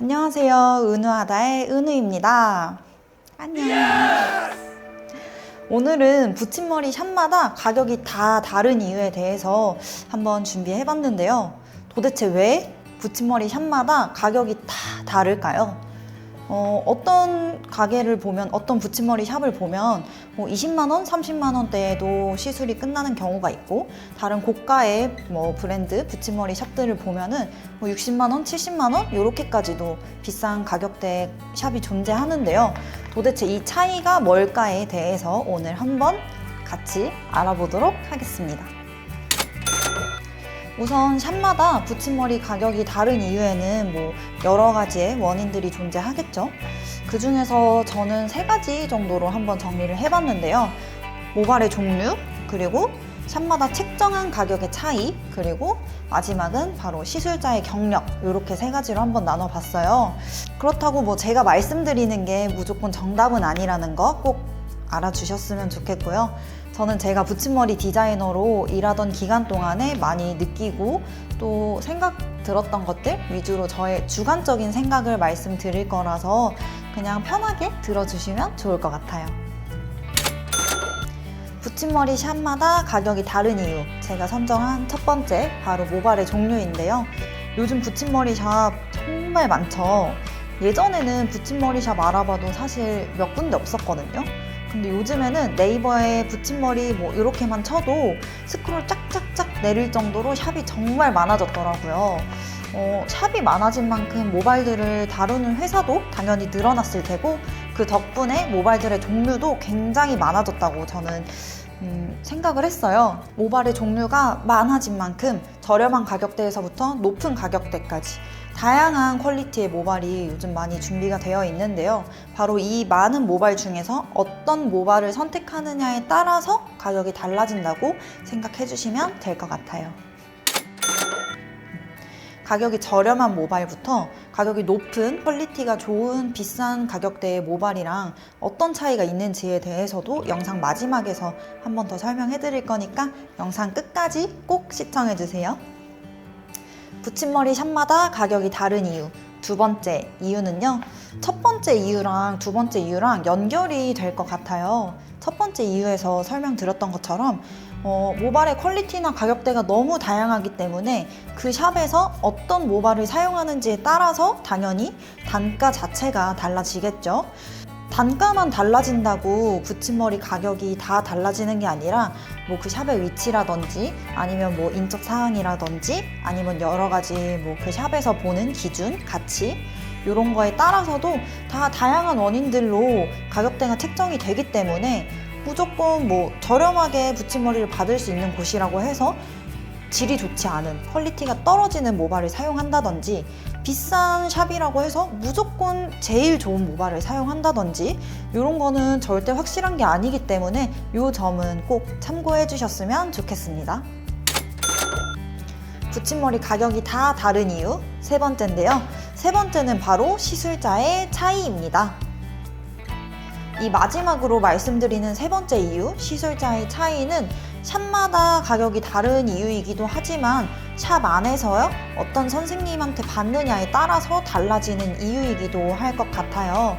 안녕하세요. 은우하다의 은우입니다. 안녕. 오늘은 붙임머리 샵마다 가격이 다 다른 이유에 대해서 한번 준비해봤는데요. 도대체 왜 붙임머리 샵마다 가격이 다 다를까요? 어떤 가게를 보면, 어떤 붙임머리 샵을 보면 20만원, 30만원대에도 시술이 끝나는 경우가 있고, 다른 고가의 브랜드 붙임머리 샵들을 보면은 60만원, 70만원 이렇게까지도 비싼 가격대 샵이 존재하는데요. 도대체 이 차이가 뭘까에 대해서 오늘 한번 같이 알아보도록 하겠습니다. 우선 샵마다 붙임머리 가격이 다른 이유에는 여러 가지의 원인들이 존재하겠죠. 그 중에서 저는 3가지 정도로 한번 정리를 해봤는데요. 모발의 종류, 그리고 샵마다 책정한 가격의 차이, 그리고 마지막은 바로 시술자의 경력, 이렇게 3가지로 한번 나눠봤어요. 그렇다고 제가 말씀드리는 게 무조건 정답은 아니라는 거 꼭 알아주셨으면 좋겠고요. 저는 제가 붙임머리 디자이너로 일하던 기간 동안에 많이 느끼고 또 생각 들었던 것들 위주로 저의 주관적인 생각을 말씀드릴 거라서 그냥 편하게 들어주시면 좋을 것 같아요. 붙임머리 샵마다 가격이 다른 이유, 제가 선정한 첫 번째 바로 모발의 종류인데요. 요즘 붙임머리 샵 정말 많죠. 예전에는 붙임머리 샵 알아봐도 사실 몇 군데 없었거든요. 근데 요즘에는 네이버에 붙임머리 이렇게만 쳐도 스크롤 쫙쫙쫙 내릴 정도로 샵이 정말 많아졌더라고요. 샵이 많아진 만큼 모발들을 다루는 회사도 당연히 늘어났을 테고, 그 덕분에 모발들의 종류도 굉장히 많아졌다고 저는 생각을 했어요. 모발의 종류가 많아진 만큼 저렴한 가격대에서부터 높은 가격대까지 다양한 퀄리티의 모발이 요즘 많이 준비가 되어 있는데요. 바로 이 많은 모발 중에서 어떤 모발을 선택하느냐에 따라서 가격이 달라진다고 생각해 주시면 될 것 같아요. 가격이 저렴한 모발부터 가격이 높은 퀄리티가 좋은 비싼 가격대의 모발이랑 어떤 차이가 있는지에 대해서도 영상 마지막에서 한 번 더 설명해 드릴 거니까 영상 끝까지 꼭 시청해 주세요. 붙임머리 샵마다 가격이 다른 이유, 두 번째 이유는요, 첫 번째 이유랑 두 번째 이유랑 연결이 될 것 같아요. 첫 번째 이유에서 설명드렸던 것처럼 모발의 퀄리티나 가격대가 너무 다양하기 때문에 그 샵에서 어떤 모발을 사용하는지에 따라서 당연히 단가 자체가 달라지겠죠. 단가만 달라진다고 붙임머리 가격이 다 달라지는 게 아니라 그 샵의 위치라든지 아니면 인적 사항이라든지 아니면 여러 가지 그 샵에서 보는 기준, 가치 이런 거에 따라서도 다 다양한 원인들로 가격대가 책정이 되기 때문에 무조건 저렴하게 붙임머리를 받을 수 있는 곳이라고 해서 질이 좋지 않은, 퀄리티가 떨어지는 모발을 사용한다든지, 비싼 샵이라고 해서 무조건 제일 좋은 모발을 사용한다든지 이런 거는 절대 확실한 게 아니기 때문에 이 점은 꼭 참고해 주셨으면 좋겠습니다. 붙임머리 가격이 다 다른 이유 세 번째인데요. 세 번째는 바로 시술자의 차이입니다. 이 마지막으로 말씀드리는 세 번째 이유, 시술자의 차이는 샵마다 가격이 다른 이유이기도 하지만 샵 안에서요, 어떤 선생님한테 받느냐에 따라서 달라지는 이유이기도 할 것 같아요.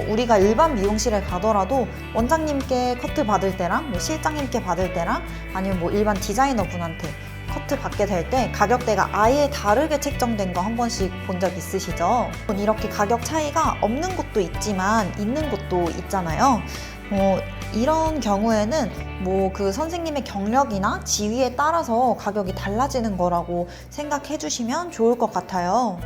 우리가 일반 미용실에 가더라도 원장님께 커트 받을 때랑 실장님께 받을 때랑 아니면 일반 디자이너 분한테 커트 받게 될 때 가격대가 아예 다르게 책정된 거 한 번씩 본 적 있으시죠? 이렇게 가격 차이가 없는 곳도 있지만 있는 곳도 있잖아요. 이런 경우에는 그 선생님의 경력이나 지위에 따라서 가격이 달라지는 거라고 생각해 주시면 좋을 것 같아요.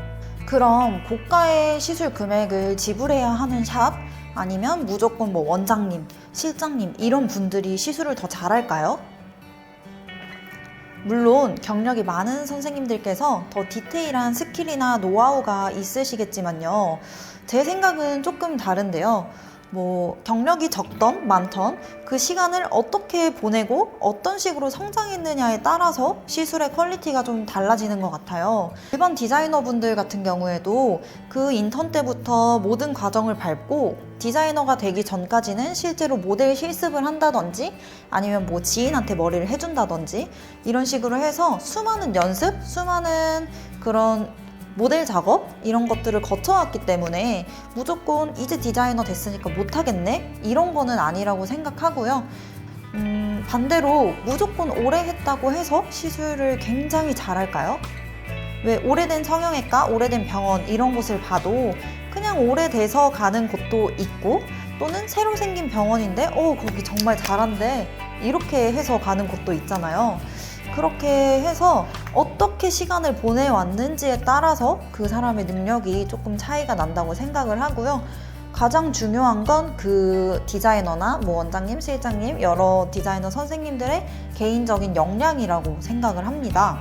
그럼 고가의 시술 금액을 지불해야 하는 샵, 아니면 무조건 원장님, 실장님 이런 분들이 시술을 더 잘할까요? 물론 경력이 많은 선생님들께서 더 디테일한 스킬이나 노하우가 있으시겠지만요, 제 생각은 조금 다른데요. 경력이 적던 많던 그 시간을 어떻게 보내고 어떤 식으로 성장했느냐에 따라서 시술의 퀄리티가 좀 달라지는 것 같아요. 일반 디자이너 분들 같은 경우에도 그 인턴 때부터 모든 과정을 밟고 디자이너가 되기 전까지는 실제로 모델 실습을 한다든지 아니면 지인한테 머리를 해준다든지 이런 식으로 해서 수많은 연습, 수많은 그런 모델 작업 이런 것들을 거쳐왔기 때문에 무조건 이제 디자이너 됐으니까 못하겠네? 이런 거는 아니라고 생각하고요. 반대로 무조건 오래 했다고 해서 시술을 굉장히 잘할까요? 왜 오래된 성형외과, 오래된 병원 이런 곳을 봐도 그냥 오래돼서 가는 곳도 있고, 또는 새로 생긴 병원인데 거기 정말 잘한대 이렇게 해서 가는 곳도 있잖아요. 그렇게 해서 어떻게 시간을 보내왔는지에 따라서 그 사람의 능력이 조금 차이가 난다고 생각을 하고요. 가장 중요한 건 그 디자이너나 원장님, 실장님, 여러 디자이너 선생님들의 개인적인 역량이라고 생각을 합니다.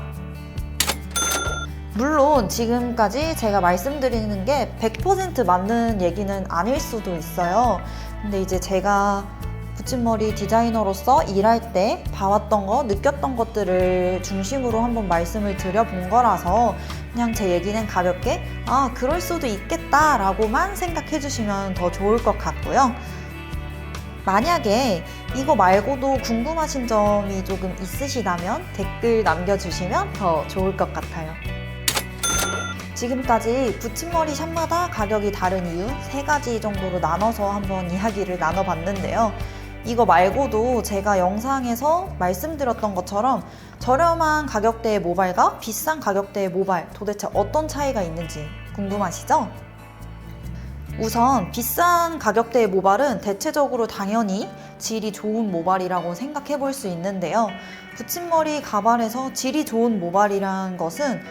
물론 지금까지 제가 말씀드리는 게 100% 맞는 얘기는 아닐 수도 있어요. 근데 이제 제가 붙임머리 디자이너로서 일할 때 봐왔던 거, 느꼈던 것들을 중심으로 한번 말씀을 드려본 거라서 그냥 제 얘기는 가볍게 그럴 수도 있겠다 라고만 생각해 주시면 더 좋을 것 같고요. 만약에 이거 말고도 궁금하신 점이 조금 있으시다면 댓글 남겨주시면 더 좋을 것 같아요. 지금까지 붙임머리 샵마다 가격이 다른 이유 3가지 정도로 나눠서 한번 이야기를 나눠봤는데요. 이거 말고도 제가 영상에서 말씀드렸던 것처럼 저렴한 가격대의 모발과 비싼 가격대의 모발 도대체 어떤 차이가 있는지 궁금하시죠? 우선 비싼 가격대의 모발은 대체적으로 당연히 질이 좋은 모발이라고 생각해 볼 수 있는데요. 붙임머리 가발에서 질이 좋은 모발이란 것은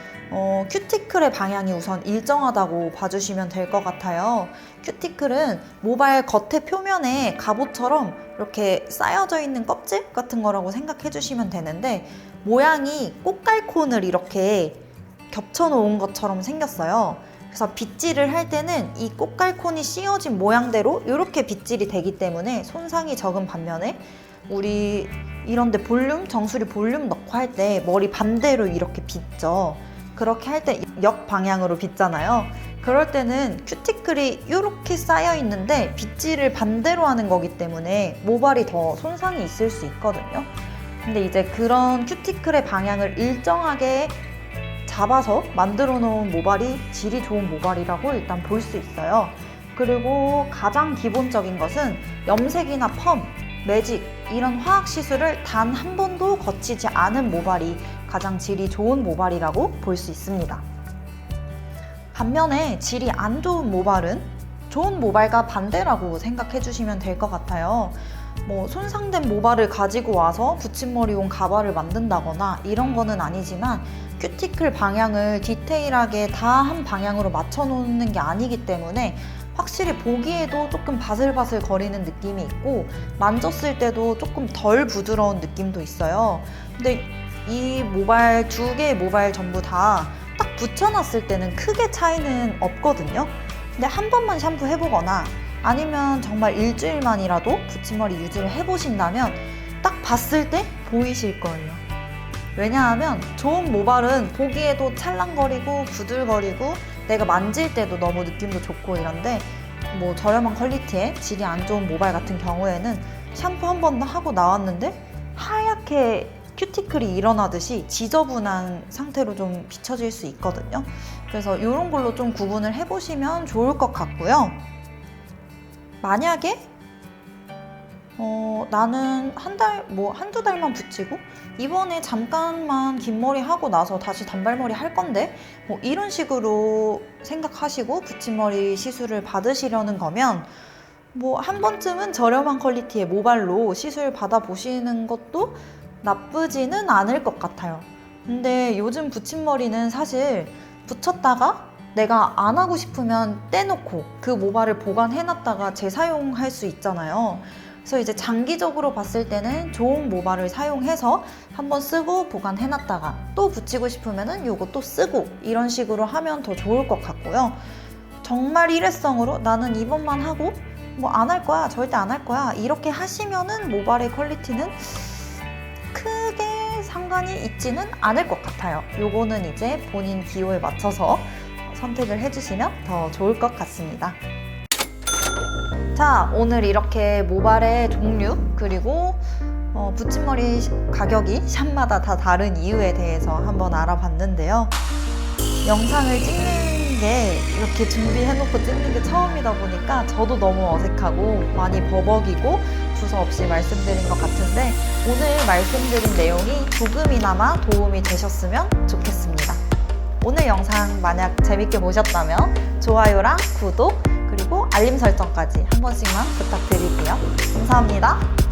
큐티클의 방향이 우선 일정하다고 봐주시면 될 것 같아요. 큐티클은 모발 겉의 표면에 갑옷처럼 이렇게 쌓여져 있는 껍질 같은 거라고 생각해 주시면 되는데, 모양이 꽃갈콘을 이렇게 겹쳐 놓은 것처럼 생겼어요. 그래서 빗질을 할 때는 이 꽃갈콘이 씌워진 모양대로 이렇게 빗질이 되기 때문에 손상이 적은 반면에, 우리 이런데 정수리 볼륨 넣고 할 때 머리 반대로 이렇게 빗죠. 그렇게 할 때 역방향으로 빗잖아요. 그럴 때는 큐티클이 이렇게 쌓여 있는데 빗질을 반대로 하는 거기 때문에 모발이 더 손상이 있을 수 있거든요. 근데 이제 그런 큐티클의 방향을 일정하게 잡아서 만들어 놓은 모발이 질이 좋은 모발이라고 일단 볼 수 있어요. 그리고 가장 기본적인 것은 염색이나 펌, 매직 이런 화학 시술을 단 한 번도 거치지 않은 모발이 가장 질이 좋은 모발이라고 볼 수 있습니다. 반면에 질이 안 좋은 모발은 좋은 모발과 반대라고 생각해 주시면 될 것 같아요. 손상된 모발을 가지고 와서 붙임머리용 가발을 만든다거나 이런 거는 아니지만, 큐티클 방향을 디테일하게 다 한 방향으로 맞춰 놓는 게 아니기 때문에 확실히 보기에도 조금 바슬바슬 거리는 느낌이 있고, 만졌을 때도 조금 덜 부드러운 느낌도 있어요. 근데 이 모발, 2개의 모발 전부 다 딱 붙여놨을 때는 크게 차이는 없거든요. 근데 한 번만 샴푸 해보거나 아니면 정말 일주일만이라도 붙임머리 유지를 해보신다면 딱 봤을 때 보이실 거예요. 왜냐하면 좋은 모발은 보기에도 찰랑거리고 부들거리고 내가 만질 때도 너무 느낌도 좋고 이런데, 저렴한 퀄리티의 질이 안 좋은 모발 같은 경우에는 샴푸 한 번 하고 나왔는데 하얗게 큐티클이 일어나듯이 지저분한 상태로 좀 비춰질 수 있거든요. 그래서 이런 걸로 좀 구분을 해보시면 좋을 것 같고요. 만약에 나는 한두 달만 붙이고 이번에 잠깐만 긴 머리 하고 나서 다시 단발머리 할 건데 이런 식으로 생각하시고 붙임머리 시술을 받으시려는 거면 한 번쯤은 저렴한 퀄리티의 모발로 시술 받아보시는 것도 나쁘지는 않을 것 같아요. 근데 요즘 붙임머리는 사실 붙였다가 내가 안 하고 싶으면 떼놓고 그 모발을 보관해놨다가 재사용할 수 있잖아요. 그래서 이제 장기적으로 봤을 때는 좋은 모발을 사용해서 한번 쓰고 보관해놨다가 또 붙이고 싶으면은 요거 또 쓰고 이런 식으로 하면 더 좋을 것 같고요. 정말 일회성으로 나는 이번만 하고 안 할 거야, 절대 안 할 거야 이렇게 하시면은 모발의 퀄리티는 크게 상관이 있지는 않을 것 같아요. 요거는 이제 본인 기호에 맞춰서 선택을 해주시면 더 좋을 것 같습니다. 자, 오늘 이렇게 모발의 종류 그리고 붙임머리 가격이 샵마다 다 다른 이유에 대해서 한번 알아봤는데요. 영상을 찍는 게 이렇게 준비해놓고 찍는 게 처음이다 보니까 저도 너무 어색하고 많이 버벅이고 주저 없이 말씀드린 것 같은데 오늘 말씀드린 내용이 조금이나마 도움이 되셨으면 좋겠습니다. 오늘 영상 만약 재밌게 보셨다면 좋아요랑 구독 그리고 알림 설정까지 한 번씩만 부탁드릴게요. 감사합니다.